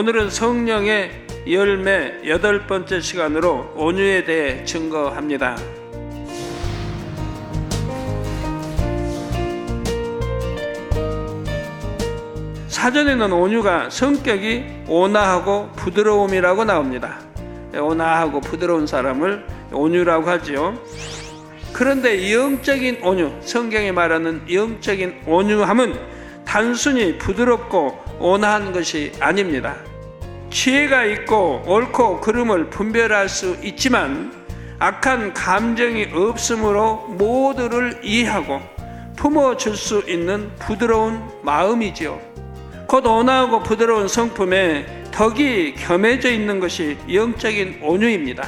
오늘은 성령의 열매 8번째 시간으로 온유에 대해 증거합니다. 사전에는 온유가 성격이 온화하고 부드러움이라고 나옵니다. 온화하고 부드러운 사람을 온유라고 하지요. 그런데 영적인 온유, 성경이 말하는 영적인 온유함은 단순히 부드럽고 온화한 것이 아닙니다. 지혜가 있고 옳고 그름을 분별할 수 있지만 악한 감정이 없으므로 모두를 이해하고 품어줄 수 있는 부드러운 마음이지요. 곧 온화하고 부드러운 성품에 덕이 겸해져 있는 것이 영적인 온유입니다.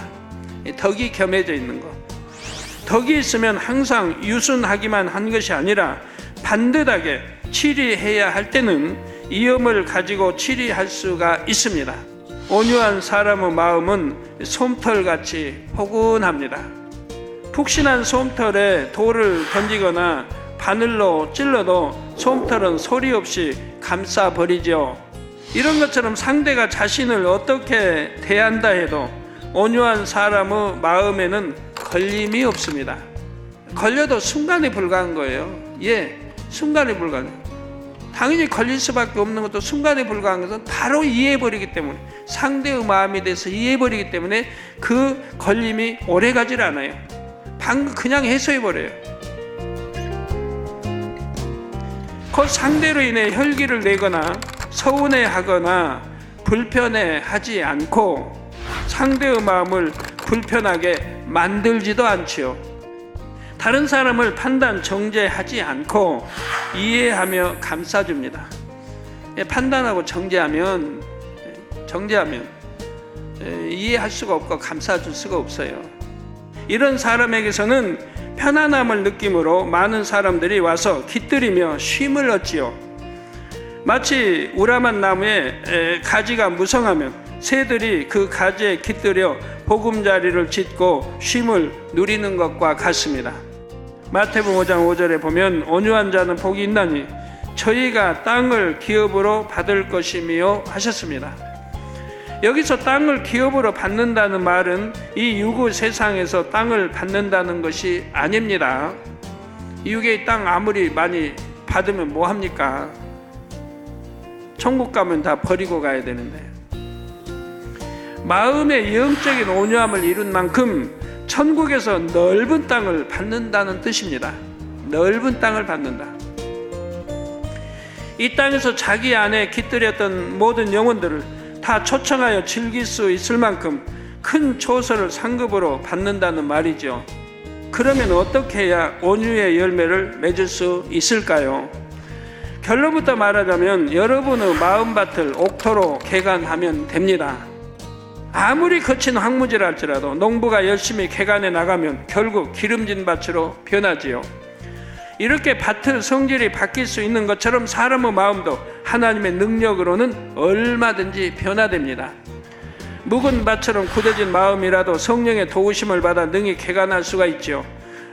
덕이 겸해져 있는 것. 덕이 있으면 항상 유순하기만 한 것이 아니라 반듯하게 치리해야 할 때는 이음을 가지고 치리할 수가 있습니다. 온유한 사람의 마음은 솜털같이 포근합니다. 푹신한 솜털에 돌을 던지거나 바늘로 찔러도 솜털은 소리 없이 감싸버리죠. 이런 것처럼 상대가 자신을 어떻게 대한다 해도 온유한 사람의 마음에는 걸림이 없습니다. 걸려도 순간에 불과한 거예요. 순간에 불과해요. 당연히 걸릴 수밖에 없는 것도 순간에 불과한 것은 바로 이해해버리기 때문에, 상대의 마음에 대해서 이해해버리기 때문에 그 걸림이 오래가질 않아요. 방금 그냥 해소해버려요. 곧 상대로 인해 혈기를 내거나 서운해하거나 불편해하지 않고 상대의 마음을 불편하게 만들지도 않지요. 다른 사람을 판단, 정죄하지 않고 이해하며 감싸줍니다. 판단하고 정죄하면 이해할 수가 없고 감싸줄 수가 없어요. 이런 사람에게서는 편안함을 느낌으로 많은 사람들이 와서 깃들이며 쉼을 얻지요. 마치 우라만 나무에 가지가 무성하면 새들이 그 가지에 깃들여 보금자리를 짓고 쉼을 누리는 것과 같습니다. 마태복음 5장 5절에 보면 온유한 자는 복이 있나니 저희가 땅을 기업으로 받을 것이며 하셨습니다. 여기서 땅을 기업으로 받는다는 말은 이 유구 세상에서 땅을 받는다는 것이 아닙니다. 육의 땅 아무리 많이 받으면 뭐합니까? 천국 가면 다 버리고 가야 되는데, 마음의 영적인 온유함을 이룬 만큼 천국에서 넓은 땅을 받는다는 뜻입니다. 넓은 땅을 받는다. 이 땅에서 자기 안에 깃들였던 모든 영혼들을 다 초청하여 즐길 수 있을 만큼 큰 초소를 상급으로 받는다는 말이죠. 그러면 어떻게 해야 온유의 열매를 맺을 수 있을까요? 결론부터 말하자면 여러분의 마음밭을 옥토로 개간하면 됩니다. 아무리 거친 황무지라 할지라도 농부가 열심히 개간해 나가면 결국 기름진 밭으로 변하지요. 이렇게 밭의 성질이 바뀔 수 있는 것처럼 사람의 마음도 하나님의 능력으로는 얼마든지 변화됩니다. 묵은 밭처럼 굳어진 마음이라도 성령의 도우심을 받아 능히 개간할 수가 있죠.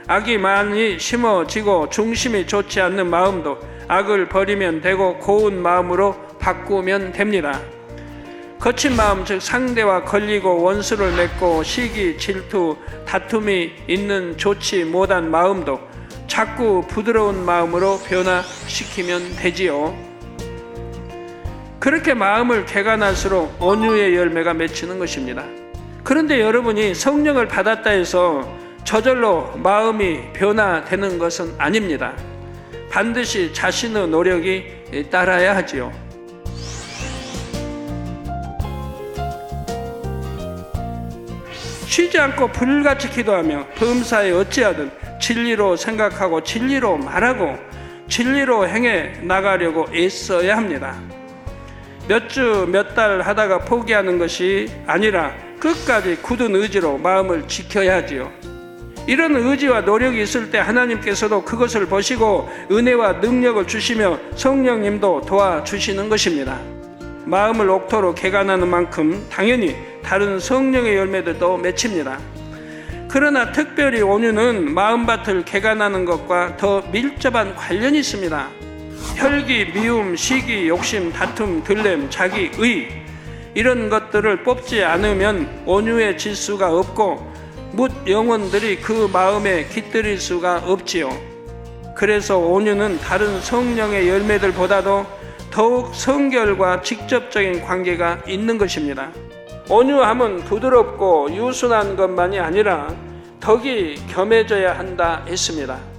악이 많이 심어지고 중심이 좋지 않는 마음도 악을 버리면 되고 고운 마음으로 바꾸면 됩니다. 거친 마음, 즉 상대와 걸리고 원수를 맺고 시기, 질투, 다툼이 있는 좋지 못한 마음도 자꾸 부드러운 마음으로 변화시키면 되지요. 그렇게 마음을 개간할수록 온유의 열매가 맺히는 것입니다. 그런데 여러분이 성령을 받았다 해서 저절로 마음이 변화되는 것은 아닙니다. 반드시 자신의 노력이 따라야 하지요. 쉬지 않고 불같이 기도하며 범사에 어찌하든 진리로 생각하고 진리로 말하고 진리로 행해 나가려고 애써야 합니다. 몇 주, 몇 달 하다가 포기하는 것이 아니라 끝까지 굳은 의지로 마음을 지켜야 하지요. 이런 의지와 노력이 있을 때 하나님께서도 그것을 보시고 은혜와 능력을 주시며 성령님도 도와주시는 것입니다. 마음을 옥토로 개간하는 만큼 당연히 다른 성령의 열매들도 맺힙니다. 그러나 특별히 온유는 마음밭을 개간하는 것과 더 밀접한 관련이 있습니다. 혈기, 미움, 시기, 욕심, 다툼, 들램, 자기의 이런 것들을 뽑지 않으면 온유의 질수가 없고 뭇 영혼들이 그 마음에 깃들일 수가 없지요. 그래서 온유는 다른 성령의 열매들보다도 더욱 성결과 직접적인 관계가 있는 것입니다. 온유함은 부드럽고 유순한 것만이 아니라 덕이 겸해져야 한다 했습니다.